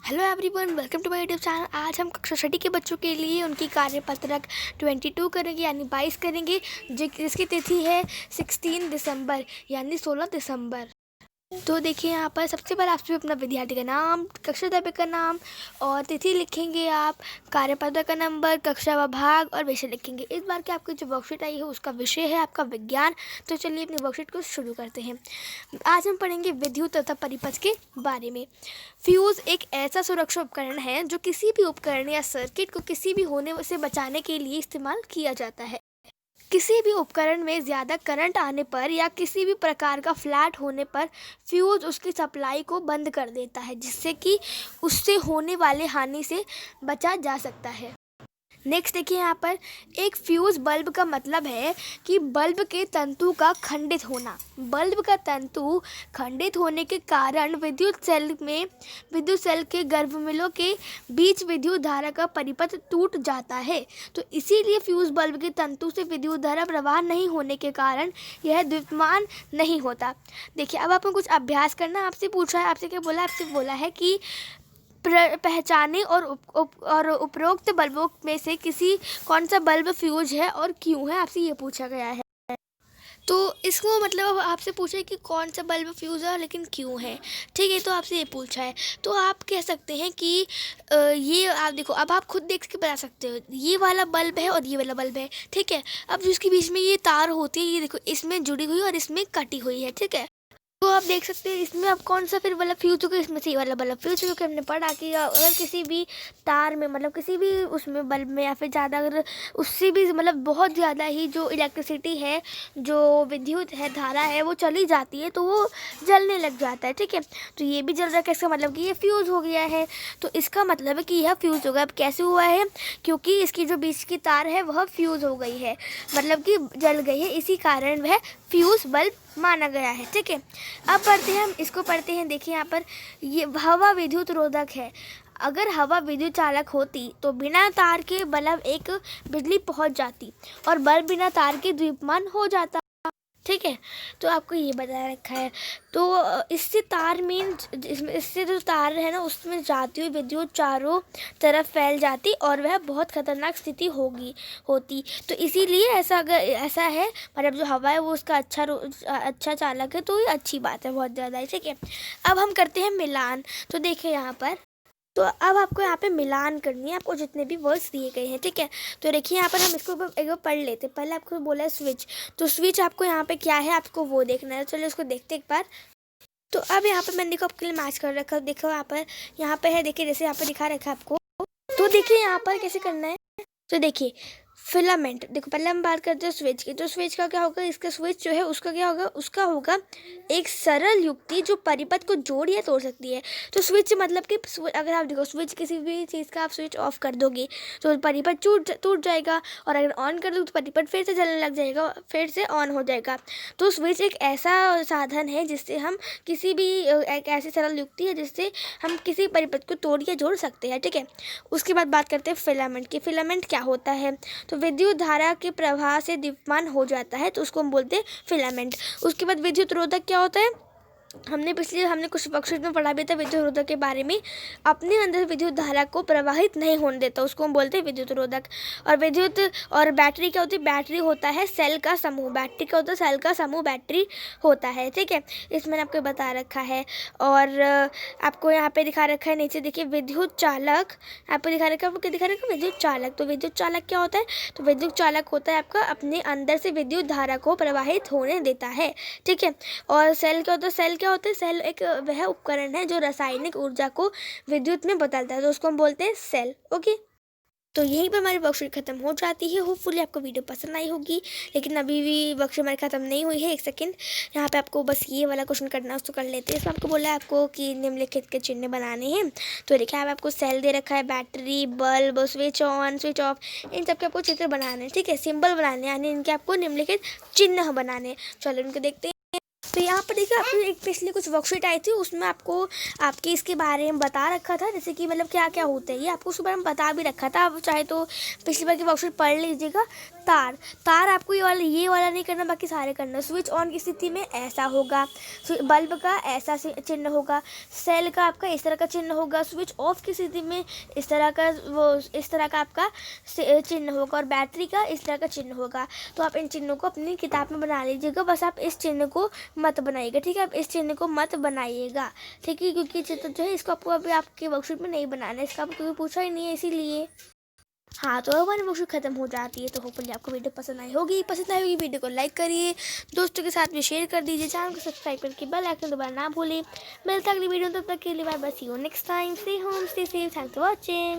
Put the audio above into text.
Hello everyone, welcome to my YouTube channel. आज हम कक्षा छठी के बच्चों के लिए उनकी कार्यपत्रक 22 करेंगे यानी 22 करेंगे, जिसकी तिथि है 16 दिसंबर यानी 16 दिसंबर। तो देखिए यहाँ पर सबसे पहले आपसे अपना विद्यार्थी का नाम, कक्षा अध्यापक का नाम और तिथि लिखेंगे आप, कार्यपत्र का नंबर, कक्षा व भाग और विषय लिखेंगे। इस बार की आपकी जो वर्कशीट आई है उसका विषय है आपका विज्ञान। तो चलिए अपनी वर्कशीट को शुरू करते हैं। आज हम पढ़ेंगे विद्युत तथा परिपथ के बारे में। फ्यूज़ एक ऐसा सुरक्षा उपकरण है जो किसी भी उपकरण या सर्किट को किसी भी होने से बचाने के लिए इस्तेमाल किया जाता है। किसी भी उपकरण में ज़्यादा करंट आने पर या किसी भी प्रकार का फ्लैट होने पर फ्यूज़ उसकी सप्लाई को बंद कर देता है, जिससे कि उससे होने वाले हानि से बचा जा सकता है। नेक्स्ट देखिए यहाँ पर, एक फ्यूज़ बल्ब का मतलब है कि बल्ब के तंतु का खंडित होना। बल्ब का तंतु खंडित होने के कारण विद्युत सेल के गर्भमिलों के बीच विद्युत धारा का परिपथ टूट जाता है। तो इसीलिए फ्यूज़ बल्ब के तंतु से विद्युत धारा प्रवाह नहीं होने के कारण यह द्युतिमान नहीं होता। देखिए अब आपको कुछ अभ्यास करना, आपसे पूछा है, आपसे क्या बोला, आपसे बोला है कि पहचाने और उपरोक्त बल्बों में से कौन सा बल्ब फ्यूज है और क्यों है, आपसे ये पूछा गया है। तो इसको मतलब आपसे पूछा है कि कौन सा बल्ब फ्यूज है लेकिन क्यों है, ठीक है। तो आपसे ये पूछा है तो आप कह सकते हैं कि ये आप देखो, अब आप खुद देख के बता सकते हो ये वाला बल्ब है और ये वाला बल्ब है, ठीक है। अब जिसके बीच में ये तार होती है, ये देखो इसमें जुड़ी हुई और इसमें कटी हुई है, ठीक है। तो आप देख सकते हैं इसमें अब कौन सा फिर बल्ब फ्यूज होगा, इसमें से ये वाला बल्ब फ्यूज होगा। हमने पढ़ा कि अगर किसी भी तार में मतलब किसी भी उसमें बल्ब में या फिर ज़्यादा अगर उससे भी मतलब बहुत ज़्यादा ही जो इलेक्ट्रिसिटी है, जो विद्युत है, धारा है, वो चली जाती है तो वो जलने लग जाता है, ठीक है। तो ये भी जल रहा है, इसका मतलब कि ये फ्यूज हो गया है। तो इसका मतलब है कि यह फ्यूज होगा। अब कैसे हुआ है, क्योंकि इसकी जो बीच की तार है वह फ्यूज हो गई है, मतलब कि जल गई है, इसी कारण वह फ्यूज बल्ब माना गया है, ठीक है। अब पढ़ते हैं, हम इसको पढ़ते हैं। देखिए यहाँ पर, ये हवा विद्युत रोधक है। अगर हवा विद्युत चालक होती तो बिना तार के बल्ब एक बिजली पहुंच जाती और बल्ब बिना तार के द्युतिमान हो जाता, ठीक है। तो आपको ये बता रखा है। तो इससे तार में इससे जो तार है ना उसमें जाती हुई विद्युत चारों तरफ फैल जाती और वह बहुत खतरनाक स्थिति होती। तो इसीलिए ऐसा है, मतलब जो हवा है वो उसका अच्छा चालक है, तो ये अच्छी बात है बहुत ज़्यादा, ठीक है। अब हम करते हैं मिलान। तो देखिए यहाँ पर, तो अब आपको यहाँ पे मिलान करनी है, आपको जितने भी वर्ड्स दिए गए हैं, ठीक है। तो देखिए यहाँ पर हम इसको एक बार पढ़ लेते हैं। पहले आपको बोला है स्विच, तो स्विच आपको यहाँ पे क्या है आपको वो देखना है। चलिए उसको देखते एक बार। तो अब यहाँ पे मैंने देखो आपके लिए मैच कर रखा है। देखो यहाँ पे है, देखिए जैसे यहाँ पे दिखा रखा है आपको। तो देखिए यहाँ पर कैसे करना है। तो देखिए फिलामेंट, देखो पहले हम बात करते हैं स्विच की। तो स्विच का क्या होगा, इसका स्विच जो है उसका क्या होगा, उसका होगा एक सरल युक्ति जो परिपथ को जोड़ या तोड़ सकती है। तो स्विच मतलब कि अगर आप देखो स्विच किसी भी चीज़ का आप स्विच ऑफ कर दोगे तो परिपथ टूट जाएगा, और अगर ऑन कर दो तो परिपथ फिर से जलने लग जाएगा, फिर से ऑन हो जाएगा। तो स्विच एक ऐसा साधन है जिससे हम किसी भी एक ऐसी सरल युक्ति है जिससे हम किसी परिपथ को तोड़ या जोड़ सकते हैं, ठीक है। उसके बाद बात करते हैं फिलामेंट की। फिलामेंट क्या होता है, तो विद्युत धारा के प्रवाह से दीप्यमान हो जाता है, तो उसको हम बोलते हैं फिलामेंट। उसके बाद विद्युत रोधक क्या होता है, हमने कुछ वर्कशीट में पढ़ा भी था विद्युत रोधक के बारे में। अपने अंदर विद्युत धारा को प्रवाहित नहीं होने देता, उसको हम बोलते हैं विद्युत रोधक। और बैटरी क्या होती है, बैटरी होता है सेल का समूह। बैटरी क्या होता है, सेल का समूह बैटरी होता है, ठीक है। इसमें मैंने आपको बता रखा है। और आपको यहाँ पे दिखा रखा है नीचे, देखिए विद्युत चालक, आपको दिखा रखा है विद्युत चालक। तो विद्युत चालक क्या होता है, तो विद्युत चालक होता है आपका अपने अंदर से विद्युत धारा को प्रवाहित होने देता है, ठीक है। और सेल क्या होता है, सेल एक वह उपकरण है जो रासायनिक ऊर्जा को विद्युत में बदलता है, तो उसको हम बोलते हैं सेल, ओके। तो यहीं पर हमारी वर्कशीट खत्म हो जाती है। होपफुली आपको वीडियो पसंद आई होगी, लेकिन अभी भी वर्कशीट हमारी खत्म नहीं हुई है। एक सेकंड, यहाँ पे आपको बस ये वाला क्वेश्चन करना है, उसको कर लेते हैं। इसमें आपको बोला है आपको कि निम्नलिखित के चिन्ह बनाने हैं। तो देखिए आपको सेल दे रखा है, battery, bulb, switch on, switch off, इन सबके आपको चित्र बनाने हैं, ठीक है, सिंबल बनाने हैं, यानी इनके आपको निम्नलिखित चिन्ह बनाने हैं। चलो इनको देखते हैं। तो यहाँ पर देखिए आपको एक पिछली कुछ वर्कशीट आई थी, उसमें आपको आपके इसके बारे में बता रखा था, जैसे कि मतलब क्या क्या होता है, ये आपको उसके बारे में बता भी रखा था। आप चाहे तो पिछली बार की वर्कशीट पढ़ लीजिएगा। तार तार आपको ये वाला नहीं करना, बाकी सारे करना। स्विच ऑन की स्थिति में ऐसा होगा, बल्ब का ऐसा चिन्ह होगा, सेल का आपका इस तरह का चिन्ह होगा, स्विच ऑफ की स्थिति में इस तरह का आपका चिन्ह होगा, और बैटरी का इस तरह का चिन्ह होगा। तो आप इन चिन्हों को अपनी किताब में बना लीजिएगा, बस आप इस चिन्ह को मत बनाइएगा, ठीक है। आप इस चिन्ह को मत बनाइएगा, ठीक है, क्योंकि चित्र जो है इसको आपको अभी आपके वर्कशीट में नहीं बनाना है, इसका आपको क्योंकि पूछा ही नहीं है, इसीलिए। हाँ, तो हमारी वर्कशीट खत्म हो जाती है। तो होपफुली आपको वीडियो पसंद आई होगी। पसंद आई होगी वीडियो को लाइक करिए, दोस्तों के साथ भी शेयर कर दीजिए, चैनल को सब्सक्राइब करके बेल आइकन दबाना ना भूलें। मिलता है अगली वीडियो, तब तक के लिए bye bye, see you next time, stay home, stay safe, thanks for watching.